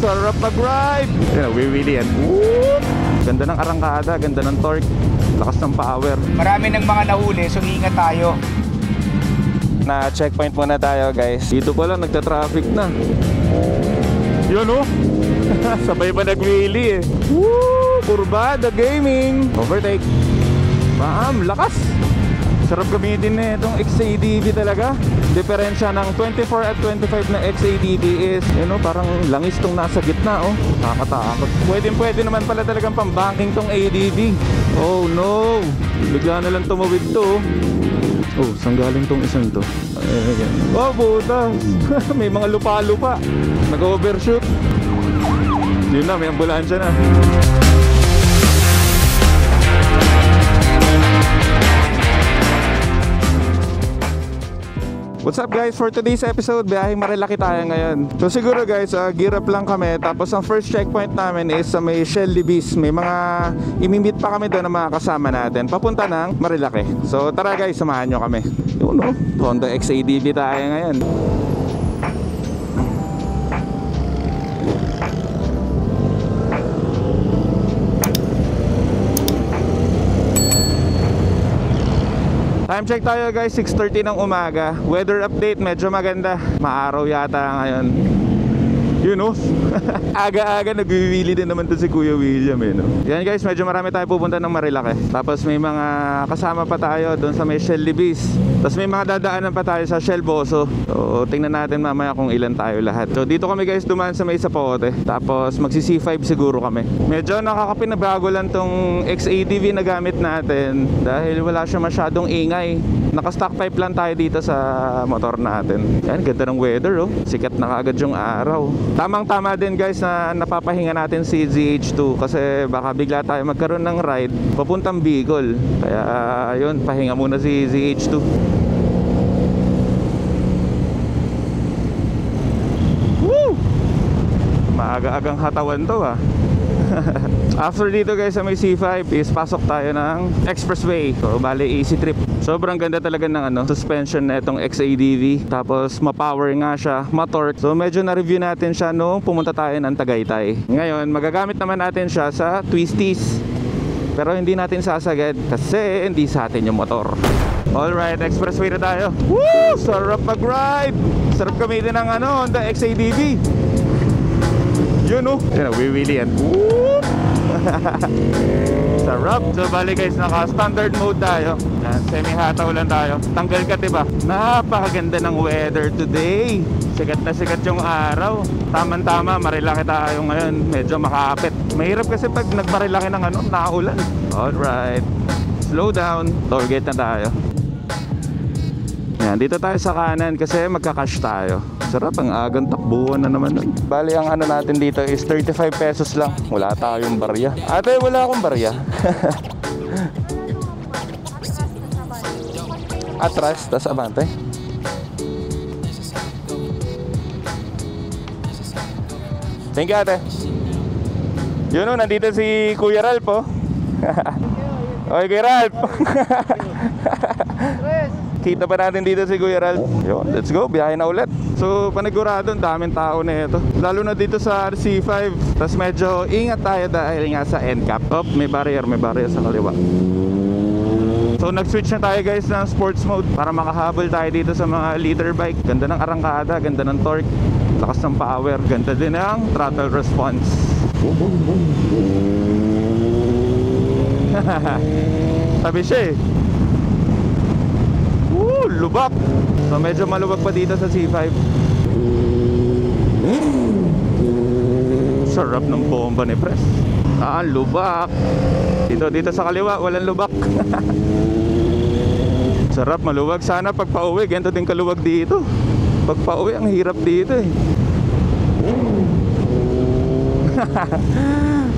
Sarap mag-ride! Wiwili yan. Ganda ng arangkada, ganda ng torque, lakas ng power. Marami ng mga nahuli, so ingat tayo. Na checkpoint muna tayo guys. Dito pa lang nagta-traffic na. Yun oh. Sabay pa nag-wheelie eh. Woo! Kurbada gaming. Overtake. Bam! Lakas! Sarap gamitin na itong XADV talaga. Diferensya ng 24 at 25 na XADV is parang langis tong nasa gitna oh. Nakakatakot. Pwede naman pala talagang pambanking tong ADV. Oh no! Bigla na lang tumawid to oh. Oh, saan galing tong isang to? Oh, butas! May mga lupa-lupa. Nag-overshoot. Yun na, may ambulansya na. What's up guys? For today's episode, biyaheng Marilaki tayo ngayon. So siguro guys, gear up lang kami. Tapos ang first checkpoint namin is sa may Shell Libis. May mga imimit pa kami doon ng mga kasama natin papunta ng Marilaki. So tara guys, samahan nyo kami. Yun no, Honda XADV tayo ngayon. Time check tayo guys, 6:30 ng umaga. Weather update, medyo maganda. Maaraw yata ngayon. You know, aga-aga nagwiwili din naman to si Kuya William no? Yan guys, medyo marami tayo pupunta ng Marilaki. Tapos may mga kasama pa tayo doon sa may Shell Libis. Tapos may mga dadaanan pa tayo sa Shell Boso. So tingnan natin mamaya kung ilan tayo lahat. So dito kami guys dumaan sa may Zapote. Tapos magsi C5 siguro kami. Medyo nakakapinabago lang tong XADV na gamit natin dahil wala siya masyadong ingay. Naka-stock pipe lang tayo dito sa motor natin. Yan, ganda ng weather oh. Sikat na kaagad yung araw. Tamang-tama din guys na napapahinga natin si ZH2 kasi baka bigla tayo magkaroon ng ride papuntang Bicol. Kaya yun, pahinga muna si ZH2. Woo! Maaga-agang hatawan to ah. After dito guys sa may C5 is pasok tayo ng expressway. So bali easy trip. Sobrang ganda talaga ng suspension na itong XADV. Tapos ma-power nga siya, ma-torque. So medyo na-review natin siya nung pumunta tayo ng Tagaytay. Ngayon magagamit naman natin siya sa twisties. Pero hindi natin sasagad kasi hindi sa atin yung motor. Alright, expressway na tayo. Woo! Sarap mag-ride! Sarap gamitin ng Honda XADV. Yun oh, wiwili yan. Sarap. So bali guys, naka standard mode tayo. Semi-hataw lang tayo. Tanggal ka diba? Napakaganda ng weather today. Sikat na sikat yung araw. Tama-tama, Marilaki tayo ngayon. Medyo makapit. Mahirap kasi pag nagmarilaki ng nakaulan. Alright, slow down. Toll gate na tayo. Yan, dito tayo sa kanan kasi magka-cash tayo. Sarap, ang agang takbuhan na naman nun. Bali ang natin dito is 35 pesos lang. Wala tayong barya. Ate, wala akong barya. Atras, tas abante. Thank you ate. Yun o, nandito si Kuya Ralph oh. Okay, Kuya Ralph. Kita pa natin dito si Kuya Ralph. Yun, let's go, biyahe na ulit. So panigurado, daming tao na ito. Lalo na dito sa RC5. Tapos medyo ingat tayo dahil nga sa NCAP. Oh, may barrier sa kaliwa. So nag-switch na tayo guys ng sports mode para makahabol tayo dito sa mga liter bike. Ganda ng arangkada, ganda ng torque, lakas ng power, ganda din ng throttle response. Sabi siya eh. Lubak. So medyo maluwag pa dito sa C5. Sarap ng bomba ni Pres. Lubak. Dito sa kaliwa walang lubak. Sarap, maluwag. Sana pag pauwi ganito din kaluwag dito. Pag pauwi ang hirap dito eh.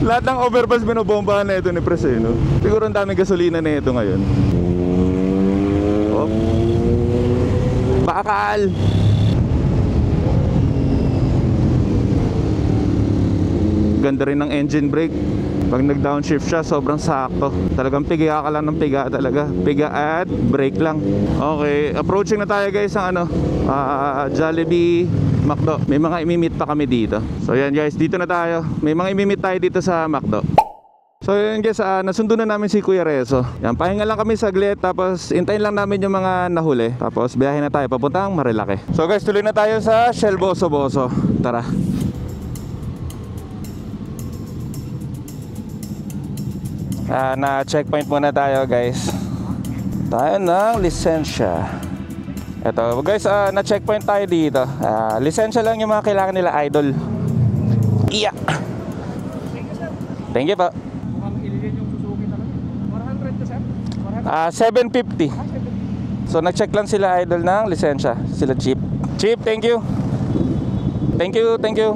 Lahat ng overpass binobombahan na ito ni Pres eh, no? Siguro ang daming gasolina na ito ngayon. Oh, bakal. Ganda rin ng engine brake. Pag nag-downshift siya, sobrang sakto. Talagang piga ka lang ng piga talaga. Piga at brake lang. Okay, approaching na tayo guys ang Jollibee McDo. May mga imimit pa kami dito. So yan guys, dito na tayo. May mga imimit tayo dito sa McDo. So yun guys, nasundo na namin si Kuya Rezo. Yan, pahinga lang kami saglit. Tapos intayin lang namin yung mga nahuli. Tapos biyahe na tayo papuntang Marilake. So guys, tuloy na tayo sa Shell Boso Boso. Tara. Na checkpoint muna tayo guys. Tayo ng lisensya. Ito guys, na checkpoint tayo dito. Lisensya lang yung mga kailangan nila, idol. Iya. Thank you po. Mukhang ililin yung Suzuki talaga. 400 to sir? 750. So nag-check lang sila idol ng lisensya. Sila Chief. Chief, thank you. Thank you, thank you.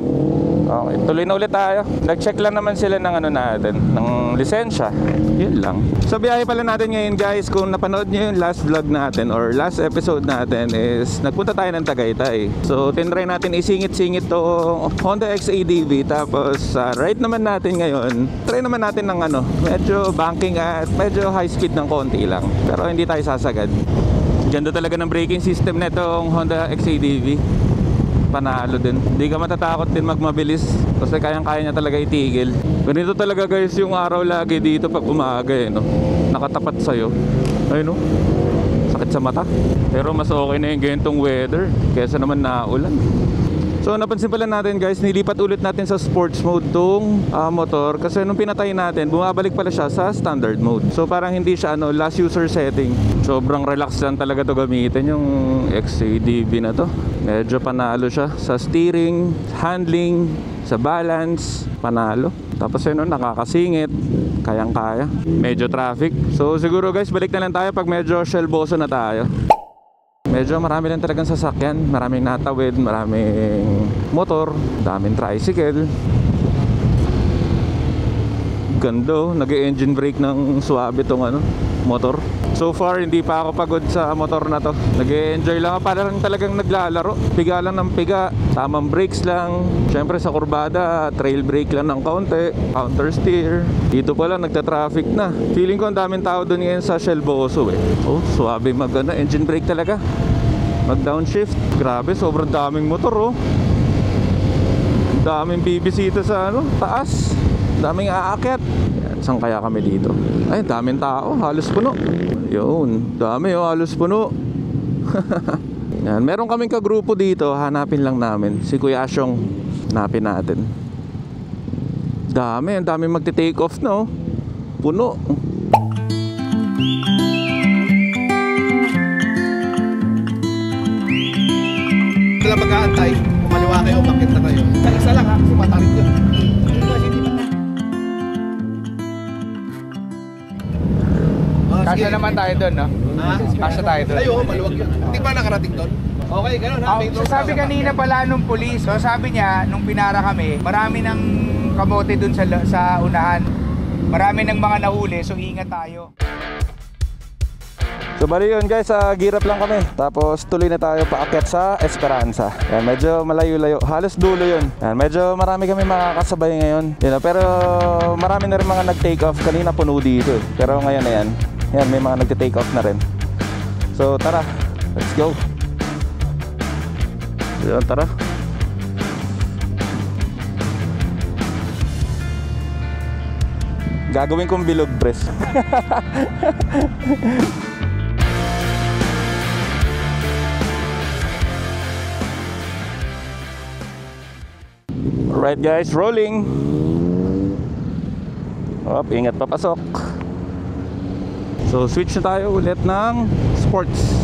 Okay, tuloy na ulit tayo. Nag-check lang naman sila ng natin, ng lisensya. Yun lang. Sa biyahe pala natin ngayon guys, kung napanood nyo yung last vlog natin or last episode natin is nagpunta tayo ng Tagaytay. So tinry natin isingit-singit to Honda XADV. Tapos ride naman natin ngayon, try naman natin ng medyo banking at medyo high speed ng konti lang. Pero hindi tayo sasagad. Ganda talaga ng braking system netong Honda XADV. Panalo din. Hindi ka matatakot din magmabilis kasi kayang-kaya niya talaga itigil. Ganito talaga guys yung araw lagi dito pag umaga no. Nakatapat sa'yo. Ayun no. Sakit sa mata. Pero mas okay na yung ganitong weather kaysa naman naulan. So napansin pala natin guys, nilipat ulit natin sa sports mode tong motor kasi nung pinatay natin, bumabalik pala siya sa standard mode. So parang hindi siya last user setting. Sobrang relax lang talaga to gamitin yung XADV na to. Medyo panalo siya sa steering, handling, sa balance, panalo. Tapos nakakasingit, kayang-kaya. Medyo traffic. So siguro guys, balik na lang tayo pag medyo Shell Boso na tayo. Medyo marami lang talagang sasakyan. Maraming natawid, maraming motor, daming tricycle. Ganda, nag-engine brake ng suabe tong motor. So far hindi pa ako pagod sa motor na to. Nag-enjoy lang ako, parang talagang naglalaro. Piga lang ng piga, tamang brakes lang. Syempre sa kurbada, trail brake lang ng kaunti, counter steer. Dito pa lang nagta-traffic na. Feeling ko ang daming tao doon ngayon sa Shell Boso Oh, suabe engine brake talaga. Mag downshift. Grabe, sobrang daming motor daming bibisita sa taas. Daming aakyat. Saan kaya kami dito? Ay, daming tao, halos puno. Yun, dami halos puno. Yan, meron kaming kagrupo dito, hanapin lang namin. Si Kuya Asyong, hanapin natin. Ang dami magti-take off na puno. Sila mag-aantay, kumaliwa kayo, bakit na kayo. Isa lang kasi matarik yun. Kasya naman tayo doon, no? Kasya tayo doon. Ayo, maluwag yun. Hindi pa nakarating doon? Okay, ganun ha. So sabi kanina pala nung pulis, so sabi niya, nung pinara kami, marami ng kamote doon sa unahan. Marami ng mga nahuli, so ingat tayo. So bali yun guys, girap lang kami. Tapos tuloy na tayo paakyat sa Esperanza. Yan, medyo malayo-layo, halos dulo yun. Yan, medyo marami kami makakasabay ngayon. Pero marami na rin mga nag-take off. Kanina puno dito pero ngayon na yan. Yan, may mga nagte-take off na rin. So tara, let's go. Yan, tara. Gagawin kong bilog breast. Alright guys, rolling. Ingat papasok. So switch na tayo ulit ng sports.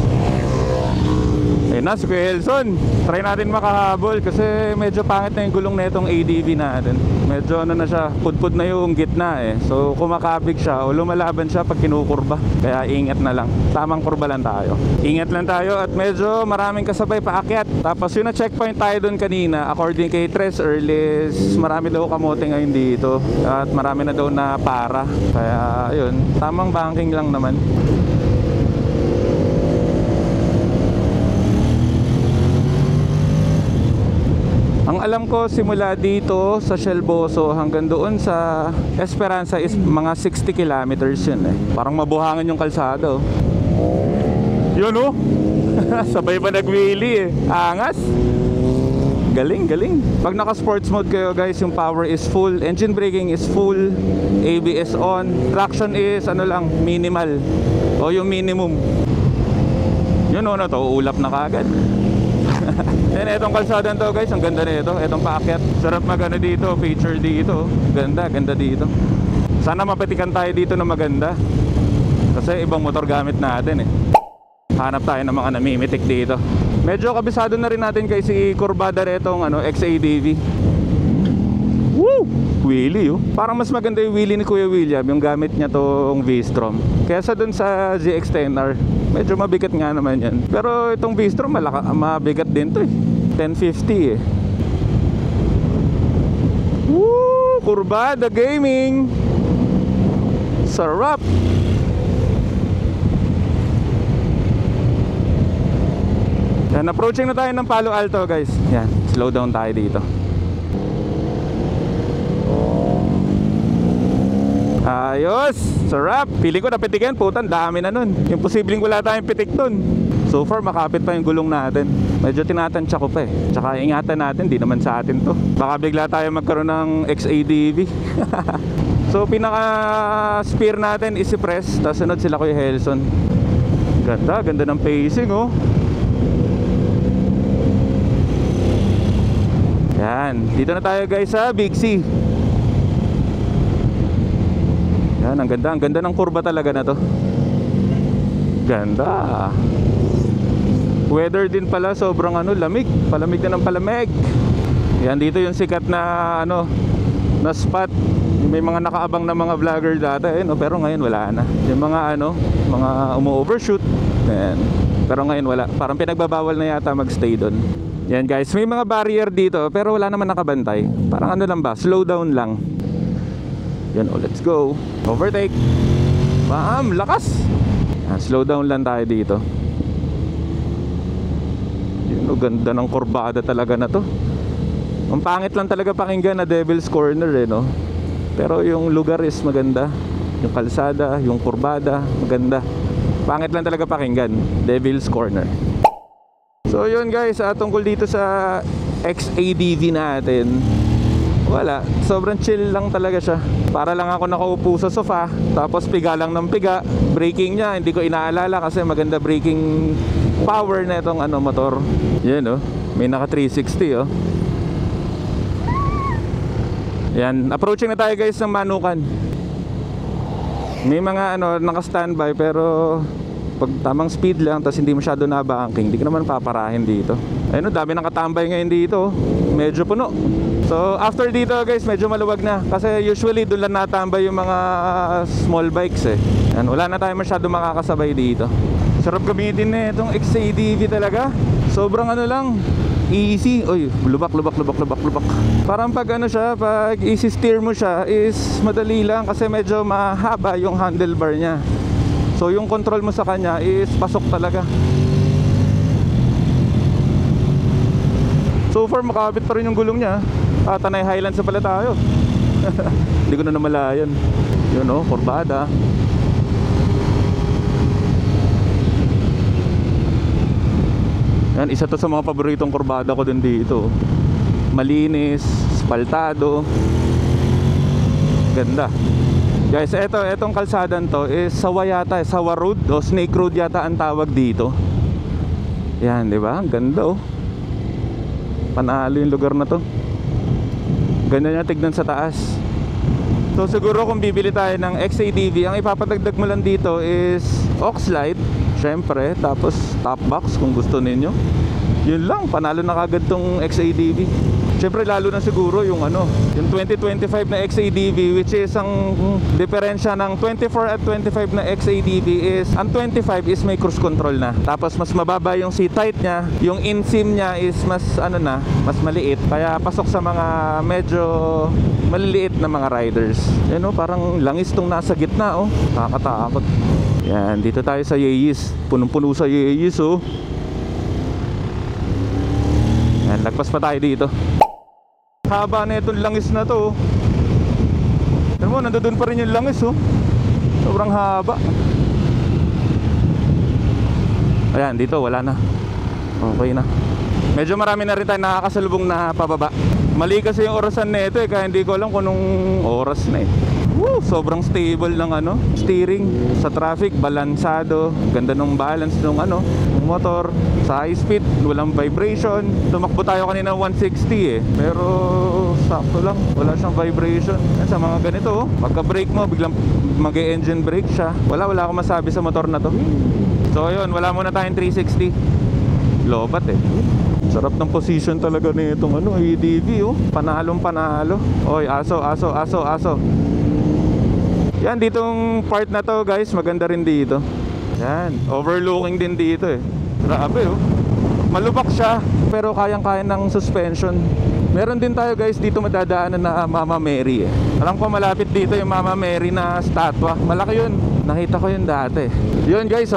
Ayun na si Kuya Elson. Try natin makahabol kasi medyo pangit na yung gulong na itong ADV natin. Medyo na siya, pudpud na yung gitna So kumakabig siya o lumalaban siya pag kinukurba. Kaya ingat na lang. Tamang kurba lang tayo. Ingat lang tayo at medyo maraming kasabay paakyat. Tapos yun na checkpoint tayo doon kanina. According kay Tres Earlis, marami daw kamote ngayon dito. At marami na daw na para. Kaya yun, tamang banking lang naman. Ang alam ko, simula dito sa Shelboso hanggang doon sa Esperanza is mga 60 kilometers yun eh. Parang mabuhangan yung kalsada oh. Yun oh. Sabay pa nag-wheelie eh. Angas. Galing, galing. Pag naka sports mode kayo guys, yung power is full, engine braking is full, ABS on, traction is ano lang, minimal. O yung minimum. Yun oh, na to, ulap na kagad. Then etong kalsada to guys, ang ganda nito. Etong paakyat, sarap magano dito, feature dito. Ganda, ganda dito. Sana mapatikan tayo dito na maganda. Kasi ibang motor gamit natin eh. Hanap tayo ng mga namimitik dito. Medyo kabisado na rin natin kay si Kurbada retong ano, XADV. Woo! Wheelie oh. Parang mas maganda yung wheelie ni Kuya William, yung gamit niya tong V-Strom, kaysa dun sa ZX-10R. Medyo mabigat nga naman yan. Pero itong V-Strom mabigat din to eh. 1050 eh. Woo! Kurbada Gaming! Sarap! Yan, approaching na tayo ng Palo Alto guys. Yan, slow down tayo dito. Ayos! Sarap! Feeling ko napitikin, putan, dami na nun. Yung posibleng wala tayong pitik dun. So far, makapit pa yung gulong natin. Medyo tinatansya ko pa eh. Tsaka ingatan natin, di naman sa atin to. Baka bigla tayo magkaroon ng XADV. So pinaka spear natin is si Press, tapos sunod sila Kuya Helson. Ganda, ganda ng pacing oh. Yan, dito na tayo guys sa Big C. Yan, ang ganda ng kurba talaga na to. Ganda. Weather din pala, sobrang ano, lamig. Palamig na ng palamig. Yan, dito yung sikat na ano, na spot. May mga nakaabang na mga vlogger dati eh, no? Pero ngayon wala na. Yung mga ano, mga umu-overshoot. Yan. Pero ngayon wala. Parang pinagbabawal na yata magstay doon. Yan guys, may mga barrier dito pero wala naman nakabantay. Parang ano lang ba, slow down lang. Yan, oh, let's go. Overtake. Bam, lakas. Yan, slow down lang tayo dito. Yun, oh, ganda ng kurbada talaga na to. Ang pangit lang talaga pakinggan na Devil's Corner eh, no? Pero yung lugar is maganda. Yung kalsada, yung kurbada, maganda. Pangit lang talaga pakinggan, Devil's Corner. So yun guys, tungkol dito sa XADV natin, wala, sobrang chill lang talaga siya. Para lang ako nakaupo sa sofa, tapos piga lang ng piga. Braking niya, hindi ko inaalala kasi maganda braking power na itong ano, motor. Yan oh, may naka 360 oh. Yan, approaching na tayo guys ng Manukan. May mga ano, naka-standby pero pag tamang speed lang, tapos hindi masyado na-banking, hindi ka naman paparahin dito. Ayun, dami nang katambay ngayon dito. Medyo puno. So after dito guys, medyo maluwag na. Kasi usually doon lang natambay yung mga small bikes eh. Yan, wala na tayo masyado makakasabay dito. Sarap gamitin na itong XADV talaga. Sobrang ano lang, easy. Oy, lubak. Parang pag ano siya, pag easy steer mo siya is madali lang kasi medyo mahaba yung handlebar niya. So yung control mo sa kanya is pasok talaga. So far makapit pa rin yung gulong niya. Tanay Highlands na pala tayo. Hindi ko na namalayan. Yun oh, kurbada. Yan, isa to sa mga paboritong kurbada ko din dito. Malinis, spaltado. Ganda. Guys, etong kalsadan to is Sawa yata, Sawa Road o Snake Road yata ang tawag dito. Yan, di ba? Ang ganda oh. Panalo yung lugar na to. Ganda niya tignan sa taas. So siguro kung bibili tayo ng XADV, ang ipapatagdag mo lang dito is aux light, syempre, tapos top box kung gusto ninyo. Yun lang, panalo na kagad tong XADV. Siyempre lalo na siguro yung ano, yung 2025 na XADV, which is ang diferensya ng 24 at 25 na XADV is ang 25 is may cruise control na. Tapos mas mababa yung seat height niya, yung inseam niya is mas ano na, mas maliit. Kaya pasok sa mga medyo maliliit na mga riders. Yan oh, parang langis tong nasa gitna oh. Nakakatakot. Yan, dito tayo sa Yeyis. Punong-puno sa Yeyis oh. Yan, lagpas pa tayo dito. Haba na itong langis na to. Alam mo, nandoon pa rin yung langis oh. Sobrang haba. Ayan, dito wala na. Okay na. Medyo marami na rin tayo nakakasalubong na pababa. Mali kasi yung orasan na ito kaya hindi ko alam kung anong oras na Woo, sobrang stable ng steering. Sa traffic, balansado. Ganda ng balance ng ng motor. Sa high speed, walang vibration. Tumakbo tayo kanina 160 pero sakto lang, wala siyang vibration. Yan, sa mga ganito pagka brake mo, biglang mag-e-engine brake siya. Wala akong masabi sa motor na to. So ayun, wala muna tayong 360. Lobat Sarap ng position talaga nitong ADV Panalong panalo. Oy, aso. Yan, ditong part na to guys, maganda rin dito. Yan, overlooking din dito Grabe malubak siya, pero kayang-kaya ng suspension. Meron din tayo guys dito madadaanan na Mama Mary Alam ko malapit dito yung Mama Mary na statwa. Malaki yun, nakita ko yun dati. Yun guys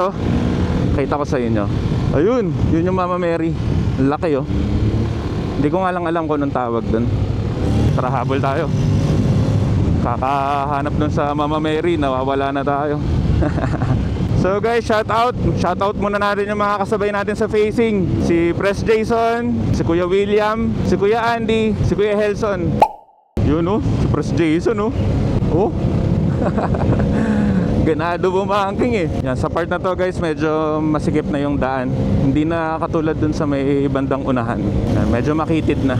kita ko sa inyo. Ayun, yun yung Mama Mary. Laki Hindi ko nga lang alam kung anong tawag dun. Tara, habol tayo. Kakahanap dun sa Mama Mary, nawawala na tayo. So guys, shout out muna natin yung mga kasabay natin sa facing. Si Press Jason, si Kuya William, si Kuya Andy, si Kuya Helson. Yun si Press Jason ganado bumangking Yan, sa part na to guys, medyo masikip na yung daan. Hindi na katulad dun sa may bandang unahan. Yan, medyo makitid na.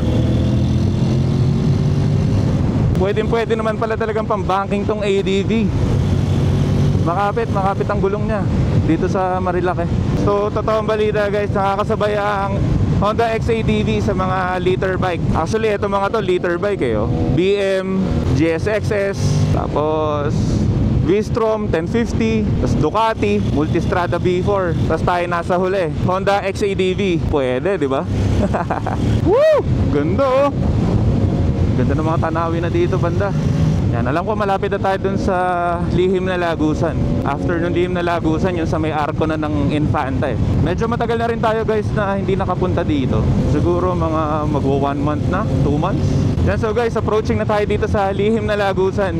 Pwede naman pala talagang pang-banking tong ADV. Makapit ang gulong niya dito sa Marilaki. So totoong balita guys, nakakasabay ang Honda XADV sa mga liter bike. Actually ito mga to liter bike BM, GSXS, tapos V-Strom 1050, tapos Ducati, Multistrada B4. Tapos tayo nasa huli, Honda XADV. Pwede, di ba? Woo! Ganda Ganda ng mga tanawin na dito banda. Yan, alam ko malapit na tayo dun sa Lihim na Lagusan. After nung Lihim na Lagusan, yun sa may arko na ng Infanta Medyo matagal na rin tayo guys na hindi nakapunta dito. Siguro mga mag-1 month na, 2 months. Yan, so guys, approaching na tayo dito sa Lihim na Lagusan.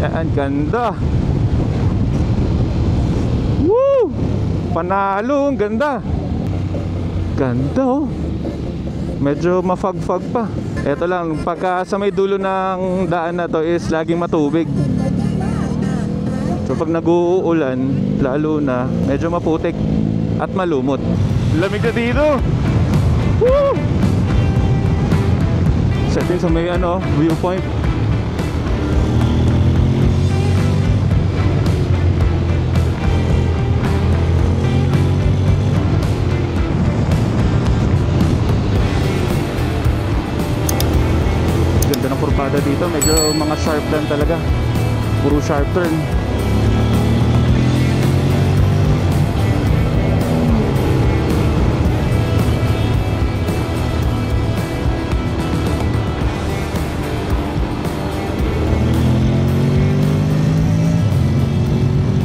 Yan, ganda. Woo! Panalo, ang ganda. Ganda Medyo mafag-fag pa. Ito lang, pagka sa may dulo ng daan na to is laging matubig. So pag nag-uulan, lalo na, medyo maputik at malumot. Lamig na dito. Woo! Setting sa may viewpoint. Kurbada dito, medyo mga sharp lang talaga. Puro sharp turn.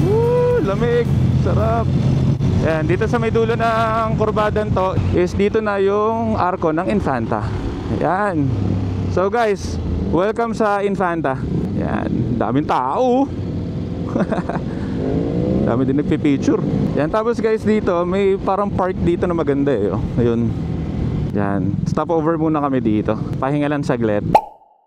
Woo! Lamig! Sarap! Yan, dito sa may dulo ng kurbadan to is dito na yung arko ng Infanta. Yan. So guys, welcome sa Infanta. Yan, daming tao. Dami din nagpipicture. Yan, tapos guys dito, may parang park dito na maganda Ayun. Yan, stop over muna kami dito. Pahinga lang saglit.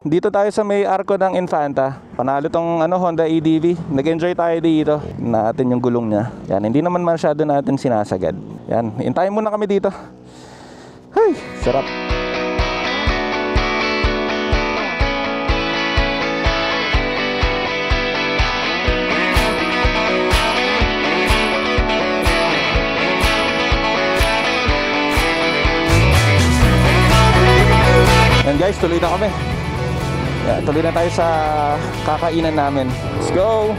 Dito tayo sa may arko ng Infanta. Panalo tong Honda ADV. Nag-enjoy tayo dito. Natin yung gulong niya. Yan, hindi naman masyado natin sinasagad. Yan, hintayin muna kami dito. Hey, sarap. Yan guys, tuloy na kami. Yan, tuloy na tayo sa kakainan namin. Let's go!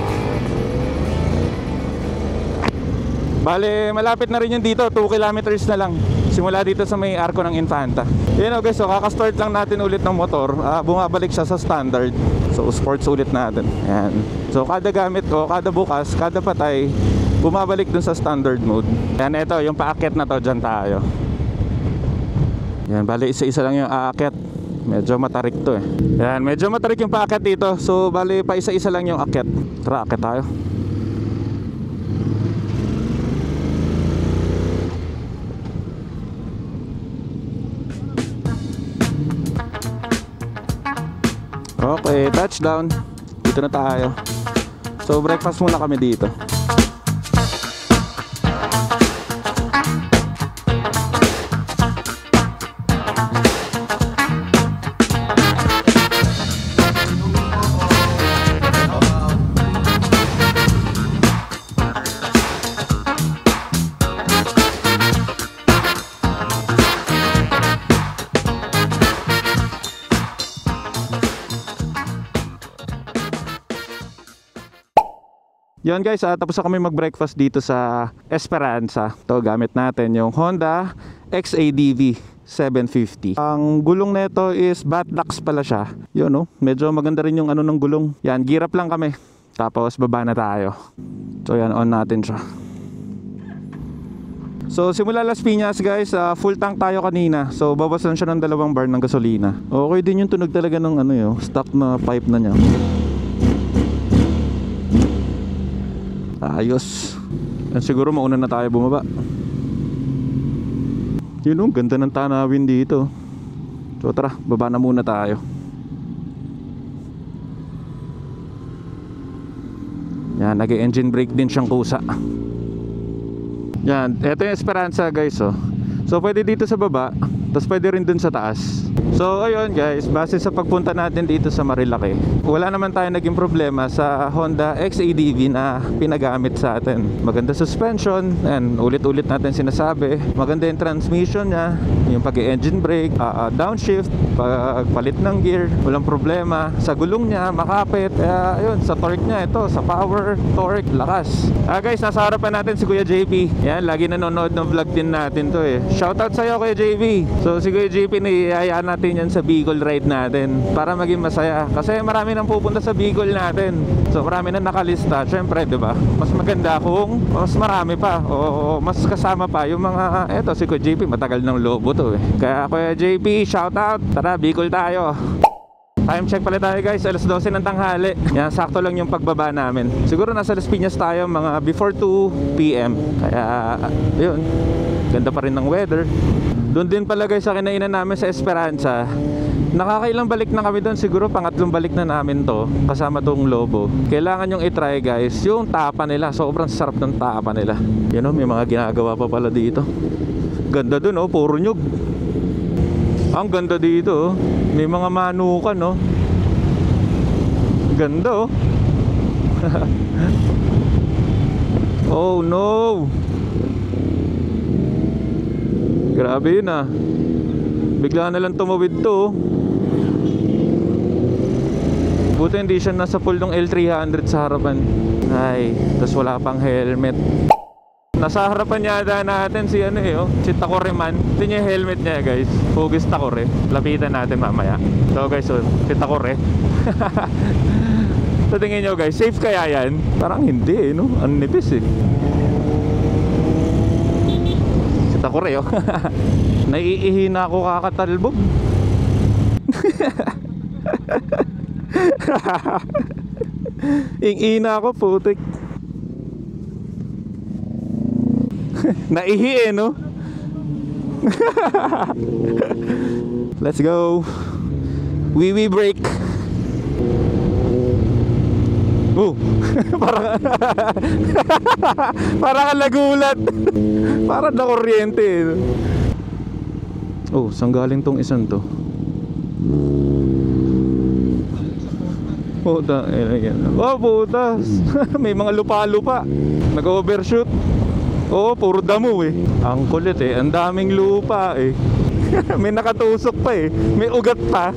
Bale, malapit na rin yun dito. 2 kilometers na lang. Simula dito sa may arko ng Infanta. Yan guys, so kakastart lang natin ulit ng motor. Bumabalik siya sa standard. So sports ulit natin. Yan. So kada gamit ko, kada bukas, kada patay, bumabalik dun sa standard mode. Yan, ito, yung paakyat na to, dyan tayo. Yan, bale isa-isa lang yung aakyat. Medyo matarik to eh. Yan, medyo matarik yung paakyat dito. So bali pa isa-isa lang yung akyat. Tara, akyat tayo. Okay, touchdown. Dito na tayo. So breakfast muna kami dito. Yun guys, tapos na kami mag-breakfast dito sa Esperanza. Ito, gamit natin yung Honda XADV 750. Ang gulong nito is Batlux pala siya. Yun no, medyo maganda rin yung ano ng gulong. Yan, gear up lang kami. Tapos baba na tayo. So yan, on natin siya. So simula Las Piñas guys, full tank tayo kanina. So bawasan siya ng 2 bar ng gasolina. Okay din yung tunog talaga ng ano yun, stock na pipe na niya. Ayos. Yan, siguro mauna na tayo bumaba. Yun o, ganda ng tanawin dito. So tara, baba na muna tayo. Yan, nag-engine brake din siyang kusa. Yan, eto yung Esperanza guys oh. So pwede dito sa baba, tapos pwede rin dun sa taas. So ayun guys, base sa pagpunta natin dito sa Marilaki, wala naman tayo naging problema sa Honda XADV na pinagamit sa atin. Maganda suspension, and ulit-ulit natin sinasabi. Maganda yung transmission niya, yung pag-engine brake, downshift, pagpalit ng gear, walang problema. Sa gulong niya, makapit. Kaya ayun, sa torque niya, ito, sa power, torque, lakas. Guys, nasa harapan natin si Kuya JP. Yan, lagi nanonood ng vlog din natin to eh. Shoutout sa'yo Kuya JP. So si Kuya JP, niyayaan natin yan sa Bicol ride natin para maging masaya. Kasi marami nang pupunta sa Bicol natin. So marami nang nakalista. Syempre, di ba? Mas maganda kung mas marami pa o mas kasama pa yung mga eto, si Kuya JP, matagal ng lobo to eh. Kaya Kuya JP, shoutout. Tara, Bicol tayo. Time check pala tayo guys, alas 12 ng tanghali. Yan, sakto lang yung pagbaba namin. Siguro nasa Las Piñas tayo mga before 2 PM. Kaya, yun, ganda pa rin ng weather. Doon din pala guys sa kinainan namin sa Esperanza. Nakakailang balik na kami doon, siguro pangatlong balik na namin to, kasama tong lobo. Kailangan yung i-try guys, yung tapa nila. Sobrang sarap ng tapa nila. You know, may mga ginagawa pa pala dito. Ganda doon oh, puro nyug. Ang ganda dito oh. May mga manukan oh. Ganda oh. Oh no. Grabe yun ah. Bigla na lang tumawid to oh. Buti hindi siya nasa pool ng L300 sa harapan. Ay, tas wala pang helmet. Nasa harapan yata natin si ano eh oh, si Takore man. Ito niya yung helmet niya guys. Hugis Takore. Lapitan natin mamaya. So guys, so, si Takore. So tingin nyo guys, safe kaya yan? Parang hindi eh no. Ang nipis eh. Si Takore oh. Naiihi na ako kakatalbog. Ing-ina ako putik. Naihi eh no. Let's go. Wee break. Oh. Parang nagulat. Parang na kuryente eh. Oh, saan galing tong isang to? Puta, oh putas. May mga lupa-lupa. Nag-overshoot. Oo, puro damo eh. Ang kulit eh, ang daming lupa eh. May nakatusok pa eh. May ugat pa.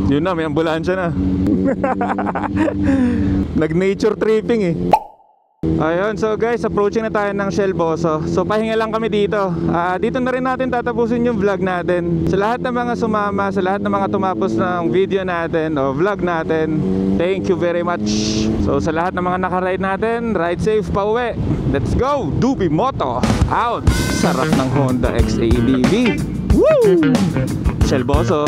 Yun na, may ambulansya na. Nag-nature tripping eh. Ayun, so guys, approaching na tayo ng Shell Boso. So pahinga lang kami dito. Dito na rin natin tatapusin yung vlog natin. Sa lahat ng mga sumama, sa lahat ng mga tumapos ng video natin o vlog natin, thank you very much. So sa lahat ng mga nakaride natin, ride safe pa uwi. Let's go! Dubi Moto out! Sarap ng Honda XADV. Woo! Shell Boso.